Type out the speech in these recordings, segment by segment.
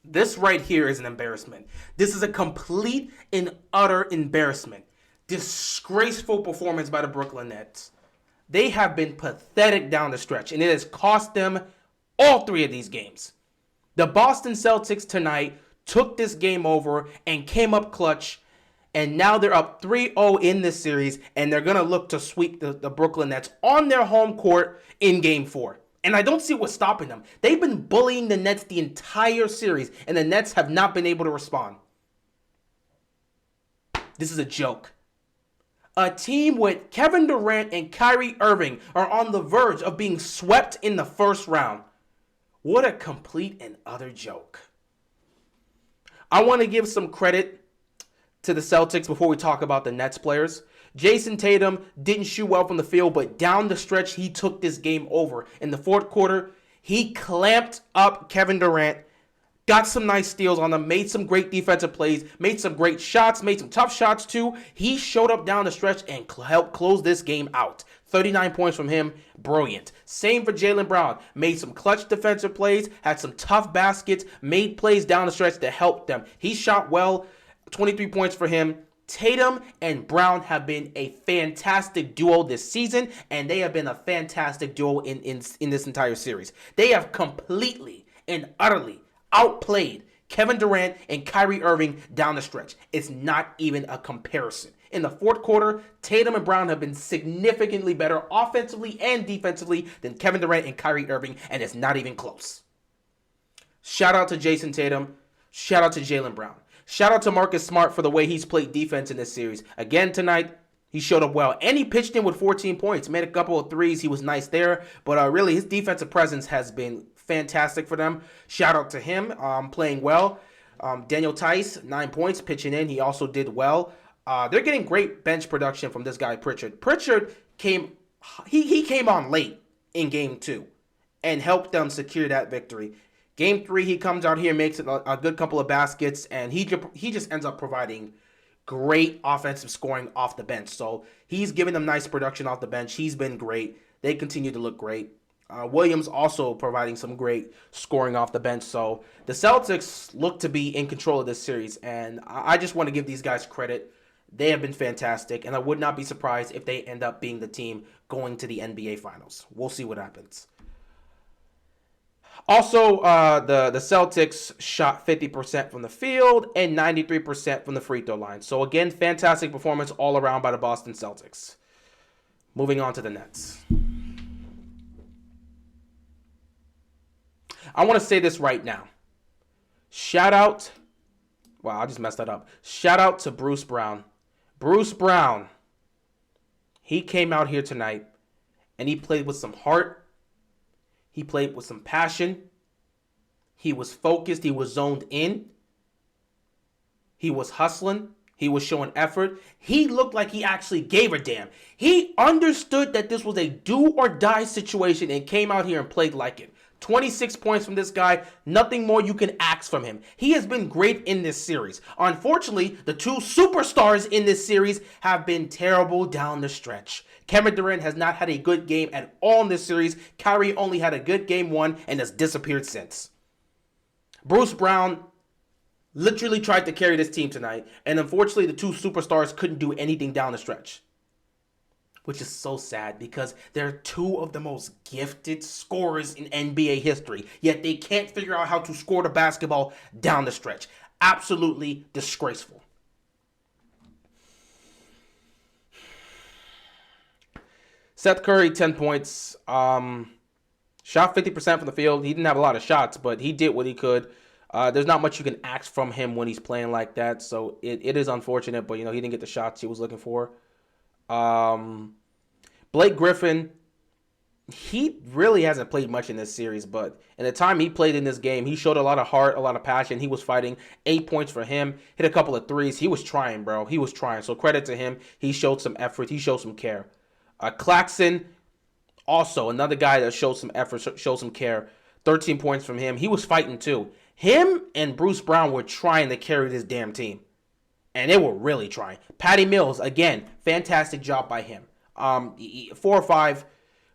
This right here is an embarrassment. This is a complete and utter embarrassment. Disgraceful performance by the Brooklyn Nets. They have been pathetic down the stretch, and it has cost them all three of these games. The Boston Celtics tonight took this game over and came up clutch, and now they're up 3-0 in this series, and they're going to look to sweep the Brooklyn Nets on their home court in Game 4. And I don't see what's stopping them. They've been bullying the Nets the entire series, and the Nets have not been able to respond. This is a joke. A team with Kevin Durant and Kyrie Irving are on the verge of being swept in the first round. What a complete and utter joke. I want to give some credit to the Celtics before we talk about the Nets players. Jason Tatum didn't shoot well from the field, but down the stretch, he took this game over. In the fourth quarter, he clamped up Kevin Durant, got some nice steals on them, made some great defensive plays, made some great shots, made some tough shots too. He showed up down the stretch and helped close this game out. 39 points from him, brilliant. Same for Jaylen Brown. Made some clutch defensive plays, had some tough baskets, made plays down the stretch to help them. He shot well, 23 points for him. Tatum and Brown have been a fantastic duo this season, and they have been a fantastic duo in this entire series. They have completely and utterly outplayed Kevin Durant and Kyrie Irving down the stretch. It's not even a comparison. In the fourth quarter, Tatum and Brown have been significantly better offensively and defensively than Kevin Durant and Kyrie Irving, and it's not even close. Shout out to Jason Tatum. Shout out to Jaylen Brown. Shout out to Marcus Smart for the way he's played defense in this series. Again tonight, he showed up well. And he pitched in with 14 points. Made a couple of threes. He was nice there. But really, his defensive presence has been fantastic for them. Shout out to him playing well. Daniel Tice, 9 points, pitching in. He also did well. They're getting great bench production from this guy, Pritchard. Pritchard came on late in Game 2 and helped them secure that victory. Game 3, he comes out here, makes a good couple of baskets, and he just ends up providing great offensive scoring off the bench. So he's giving them nice production off the bench. He's been great. They continue to look great. Williams also providing some great scoring off the bench. So the Celtics look to be in control of this series, and I just want to give these guys credit. They have been fantastic, and I would not be surprised if they end up being the team going to the NBA Finals. We'll see what happens. Also, the Celtics shot 50% from the field and 93% from the free throw line. So again, fantastic performance all around by the Boston Celtics. Moving on to the Nets. I want to say this right now. Shout out. Wow, I just messed that up. Shout out to Bruce Brown. Bruce Brown. He came out here tonight and he played with some heart. He played with some passion. He was focused. He was zoned in. He was hustling. He was showing effort. He looked like he actually gave a damn. He understood that this was a do or die situation and came out here and played like it. 26 points from this guy. Nothing more you can ask from him. He has been great in this series. Unfortunately, the two superstars in this series have been terrible down the stretch. Kevin Durant has not had a good game at all in this series. Kyrie only had a good game one and has disappeared since. Bruce Brown literally tried to carry this team tonight, and unfortunately the two superstars couldn't do anything down the stretch. Which is so sad because they're two of the most gifted scorers in NBA history, yet they can't figure out how to score the basketball down the stretch. Absolutely disgraceful. Seth Curry, 10 points. Shot 50% from the field. He didn't have a lot of shots, but he did what he could. There's not much you can ask from him when he's playing like that, so it is unfortunate, but he didn't get the shots he was looking for. Blake Griffin, he really hasn't played much in this series, but in the time he played in this game, he showed a lot of heart, a lot of passion. He was fighting. 8 points for him. Hit a couple of threes. He was trying, bro. He was trying. So credit to him. He showed some effort. He showed some care. Claxton, also another guy that showed some effort, showed some care. 13 points from him. He was fighting too. Him and Bruce Brown were trying to carry this damn team. And they were really trying. Patty Mills, again, fantastic job by him. 4 or 5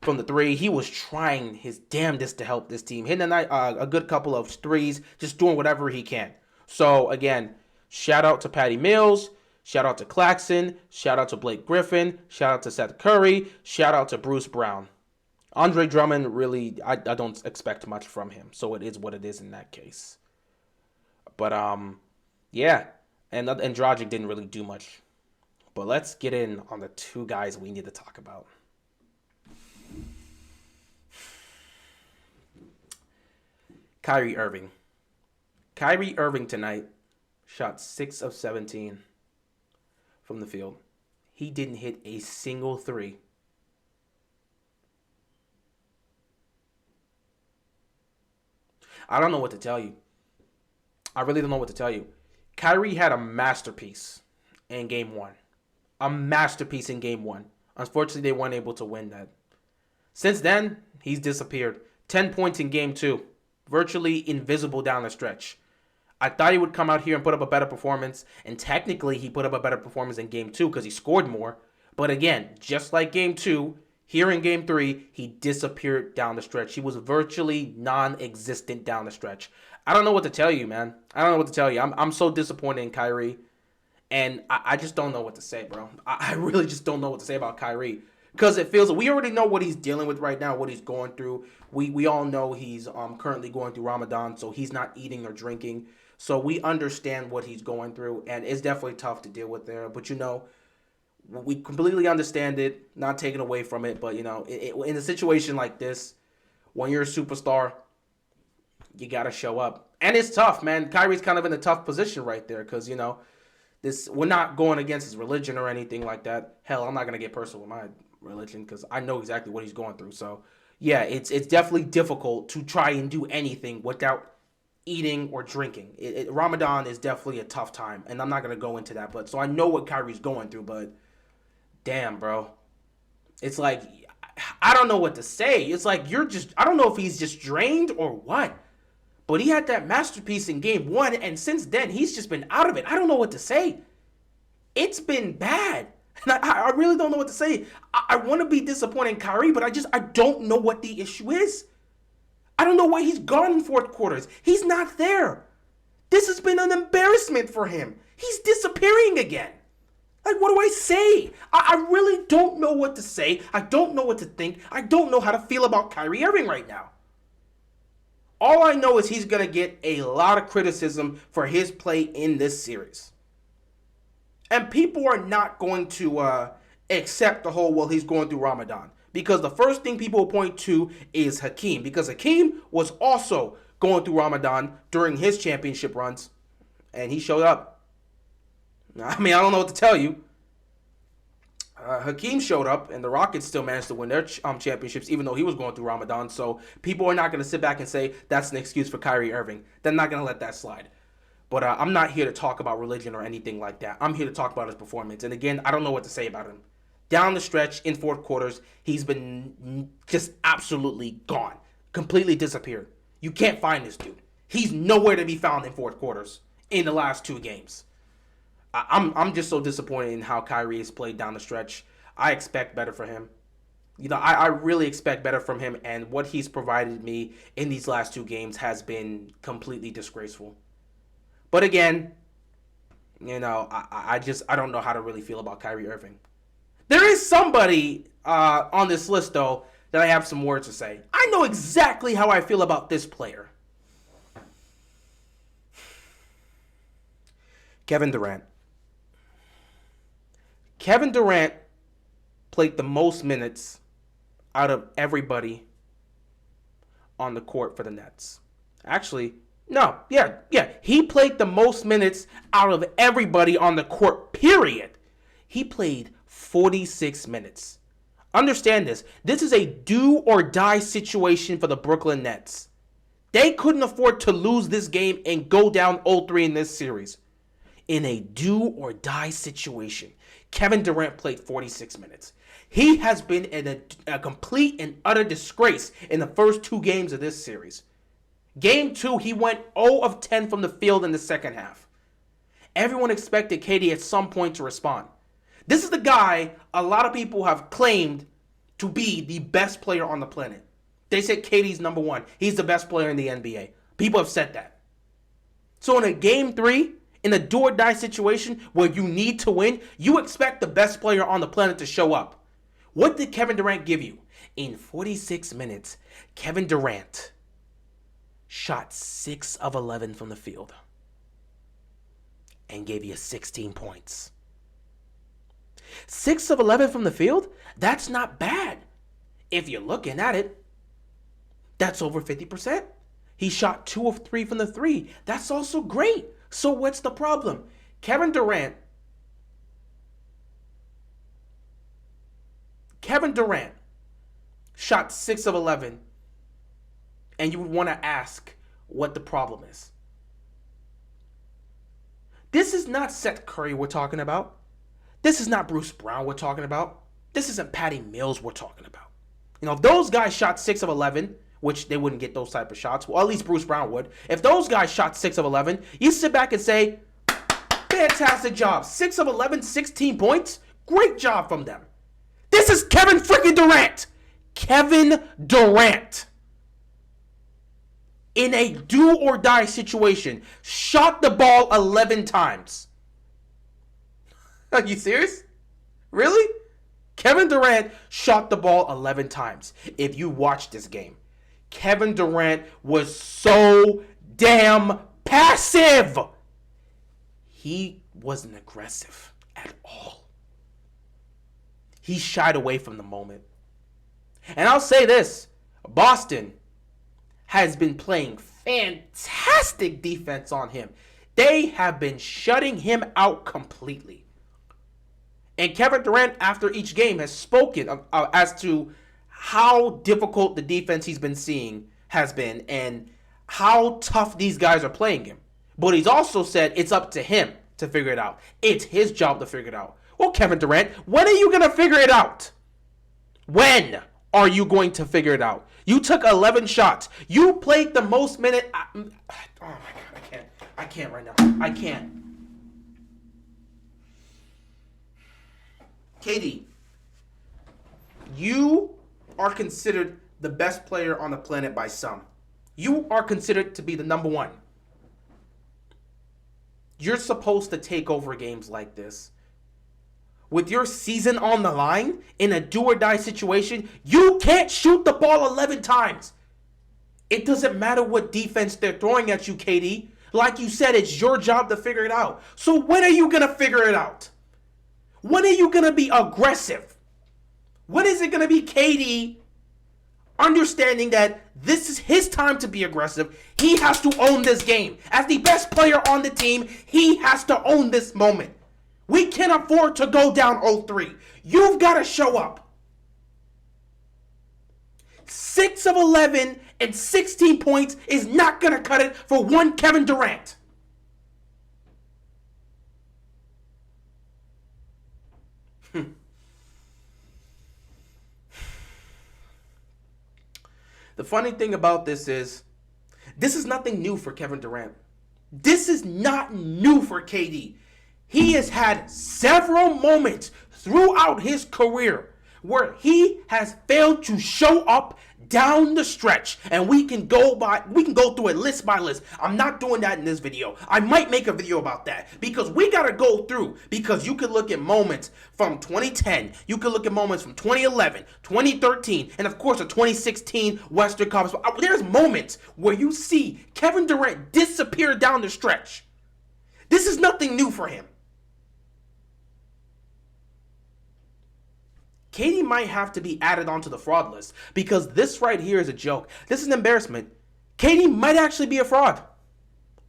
from the three. He was trying his damnedest to help this team, hitting a good couple of threes, just doing whatever he can. So, again, shout out to Patty Mills. Shout out to Claxton. Shout out to Blake Griffin. Shout out to Seth Curry. Shout out to Bruce Brown. Andre Drummond, really, I don't expect much from him. So it is what it is in that case. But, yeah. And Dragic didn't really do much. But let's get in on the two guys we need to talk about. Kyrie Irving. Kyrie Irving tonight shot 6 of 17 from the field. He didn't hit a single three. I don't know what to tell you. I really don't know what to tell you. Kyrie had a masterpiece in game one. A masterpiece in game one. Unfortunately, they weren't able to win that. Since then, he's disappeared. 10 points in game two. Virtually invisible down the stretch. I thought he would come out here and put up a better performance. And technically, he put up a better performance in game two because he scored more. But again, just like game two, here in game three, he disappeared down the stretch. He was virtually non-existent down the stretch. I don't know what to tell you, man. I don't know what to tell you. I'm so disappointed in Kyrie. And I just don't know what to say, bro. I really just don't know what to say about Kyrie. Because it feels, we already know what he's dealing with right now, what he's going through. We all know he's currently going through Ramadan, so he's not eating or drinking. So we understand what he's going through, and it's definitely tough to deal with there. But, we completely understand it, not taken away from it. But, in a situation like this, when you're a superstar, you got to show up. And it's tough, man. Kyrie's kind of in a tough position right there because, we're not going against his religion or anything like that. Hell, I'm not going to get personal with my religion because I know exactly what he's going through. So, yeah, it's definitely difficult to try and do anything without eating or drinking. Ramadan is definitely a tough time, and I'm not going to go into that. But so I know what Kyrie's going through, but damn, bro. It's like, I don't know what to say. It's like I don't know if he's just drained or what. But he had that masterpiece in game one, and since then, he's just been out of it. I don't know what to say. It's been bad. And I really don't know what to say. I want to be disappointed in Kyrie, but I don't know what the issue is. I don't know why he's gone in fourth quarters. He's not there. This has been an embarrassment for him. He's disappearing again. Like, what do I say? I really don't know what to say. I don't know what to think. I don't know how to feel about Kyrie Irving right now. All I know is he's going to get a lot of criticism for his play in this series. And people are not going to accept the whole, well, he's going through Ramadan. Because the first thing people will point to is Hakeem. Because Hakeem was also going through Ramadan during his championship runs. And he showed up. I mean, I don't know what to tell you. Hakeem showed up, and the Rockets still managed to win their championships, even though he was going through Ramadan. So people are not going to sit back and say that's an excuse for Kyrie Irving. They're not going to let that slide. But I'm not here to talk about religion or anything like that. I'm here to talk about his performance. And again, I don't know what to say about him. Down the stretch, in fourth quarters, he's been just absolutely gone. Completely disappeared. You can't find this dude. He's nowhere to be found in fourth quarters in the last two games. I'm just so disappointed in how Kyrie has played down the stretch. I expect better for him. I really expect better from him, and what he's provided me in these last two games has been completely disgraceful. But again, I don't know how to really feel about Kyrie Irving. There is somebody on this list, though, that I have some words to say. I know exactly how I feel about this player. Kevin Durant. Kevin Durant played the most minutes out of everybody on the court for the Nets. Actually, no, yeah. He played the most minutes out of everybody on the court, period. He played 46 minutes. Understand this. This is a do or die situation for the Brooklyn Nets. They couldn't afford to lose this game and go down 0-3 in this series. In a do or die situation, Kevin Durant played 46 minutes. He has been in a complete and utter disgrace in the first two games of this series. Game 2, he went 0 of 10 from the field in the second half. Everyone expected KD at some point to respond. This is the guy a lot of people have claimed to be the best player on the planet. They said KD's number one. He's the best player in the NBA. People have said that. So in a game 3, in a do or die situation where you need to win, you expect the best player on the planet to show up. What did Kevin Durant give you? In 46 minutes, Kevin Durant shot 6 of 11 from the field and gave you 16 points. 6 of 11 from the field? That's not bad. If you're looking at it, that's over 50%. He shot 2 of 3 from the 3. That's also great. So what's the problem? Kevin Durant shot 6 of 11, and you would want to ask what the problem is. This is not Seth Curry we're talking about. This is not Bruce Brown we're talking about. This isn't Patty Mills we're talking about. You know, if those guys shot 6 of 11, which they wouldn't get those type of shots, well, at least Bruce Brown would. If those guys shot 6 of 11, you sit back and say, fantastic job. 6 of 11, 16 points. Great job from them. This is Kevin freaking Durant. Kevin Durant. In a do or die situation, shot the ball 11 times. Are you serious? Really? Kevin Durant shot the ball 11 times. If you watch this game, Kevin Durant was so damn passive. He wasn't aggressive at all. He shied away from the moment. And I'll say this, Boston has been playing fantastic defense on him. They have been shutting him out completely. And Kevin Durant, after each game, has spoken as to how difficult the defense he's been seeing has been and how tough these guys are playing him. But he's also said it's up to him to figure it out. It's his job to figure it out. Well, Kevin Durant, when are you going to figure it out? When are you going to figure it out? You took 11 shots. You played the most minute. Oh my God, I can't right now. I can't. KD, you are considered the best player on the planet by some. You are considered to be the number one. You're supposed to take over games like this. With your season on the line, in a do or die situation, you can't shoot the ball 11 times. It doesn't matter what defense they're throwing at you, KD. Like you said, it's your job to figure it out. So when are you going to figure it out? When are you going to be aggressive? When is it going to be KD understanding that this is his time to be aggressive? He has to own this game. As the best player on the team, he has to own this moment. We can't afford to go down 0-3. You've got to show up. 6 of 11 and 16 points is not going to cut it for one Kevin Durant. The funny thing about this is nothing new for Kevin Durant. This is not new for KD. He has had several moments throughout his career where he has failed to show up down the stretch, and we can go through it list by list. I'm not doing that in this video. I might make a video about that because we got to go through, because you could look at moments from 2010, you could look at moments from 2011, 2013, and of course the 2016 Western Conference. There's moments where you see Kevin Durant disappear down the stretch. This is nothing new for him. KD might have to be added onto the fraud list because this right here is a joke. This is an embarrassment. KD might actually be a fraud.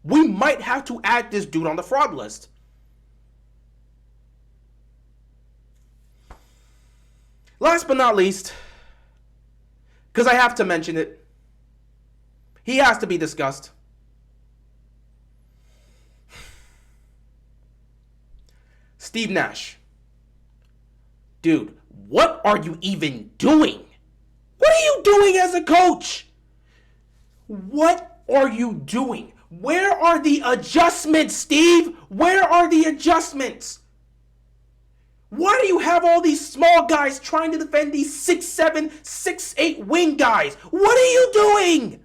We might have to add this dude on the fraud list. Last but not least, because I have to mention it, he has to be discussed. Steve Nash. Dude, what are you even doing? What are you doing as a coach? What are you doing? Where are the adjustments, Steve? Where are the adjustments? Why do you have all these small guys trying to defend these 6'7", 6'8" wing guys? What are you doing?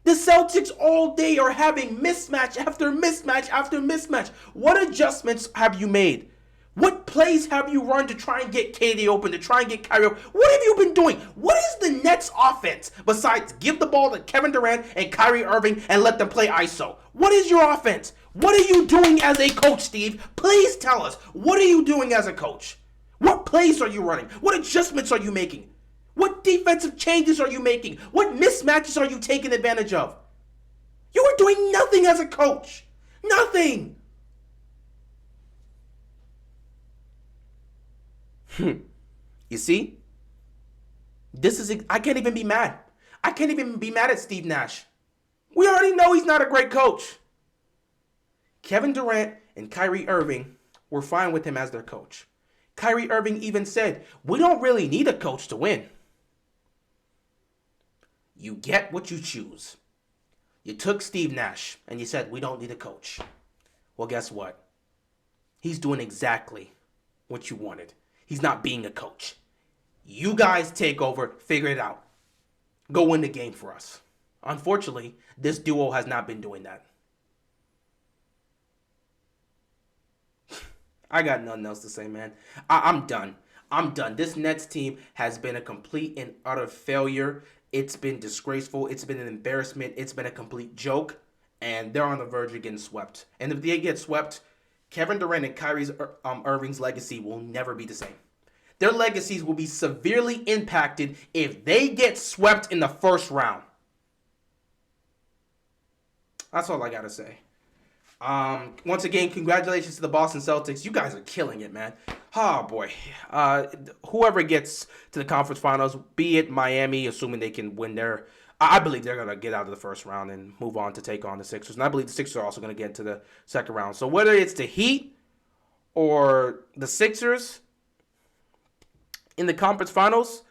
The Celtics all day are having mismatch after mismatch after mismatch. What adjustments have you made? What plays have you run to try and get KD open, to try and get Kyrie open? What have you been doing? What is the Nets offense besides give the ball to Kevin Durant and Kyrie Irving and let them play ISO? What is your offense? What are you doing as a coach, Steve? Please tell us. What are you doing as a coach? What plays are you running? What adjustments are you making? What defensive changes are you making? What mismatches are you taking advantage of? You are doing nothing as a coach. Nothing. You see? I can't even be mad. I can't even be mad at Steve Nash. We already know he's not a great coach. Kevin Durant and Kyrie Irving were fine with him as their coach. Kyrie Irving even said, "We don't really need a coach to win." You get what you choose. You took Steve Nash and you said, "We don't need a coach." Well, guess what? He's doing exactly what you wanted. He's not being a coach. You guys take over, figure it out. Go win the game for us. Unfortunately, this duo has not been doing that. I got nothing else to say, man. I'm done. I'm done. This Nets team has been a complete and utter failure. It's been disgraceful. It's been an embarrassment. It's been a complete joke. And they're on the verge of getting swept. And if they get swept, Kevin Durant and Kyrie Irving's legacy will never be the same. Their legacies will be severely impacted if they get swept in the first round. That's all I got to say. Once again, congratulations to the Boston Celtics. You guys are killing it, man. Oh, boy. Whoever gets to the conference finals, be it Miami, assuming they can win there, I believe they're going to get out of the first round and move on to take on the Sixers. And I believe the Sixers are also going to get into the second round. So whether it's the Heat or the Sixers in the conference finals,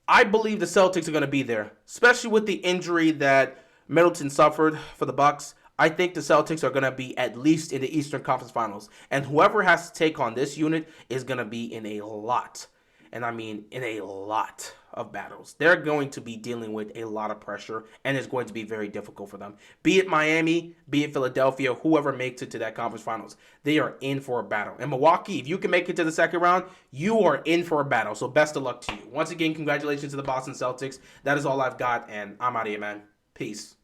I believe the Celtics are going to be there, especially with the injury that Middleton suffered for the Bucks. I think the Celtics are going to be at least in the Eastern Conference Finals. And whoever has to take on this unit is going to be in a lot, and I mean in a lot of battles. They're going to be dealing with a lot of pressure, and it's going to be very difficult for them. Be it Miami, be it Philadelphia, whoever makes it to that Conference Finals, they are in for a battle. And Milwaukee, if you can make it to the second round, you are in for a battle. So best of luck to you. Once again, congratulations to the Boston Celtics. That is all I've got, and I'm out of here, man. Peace.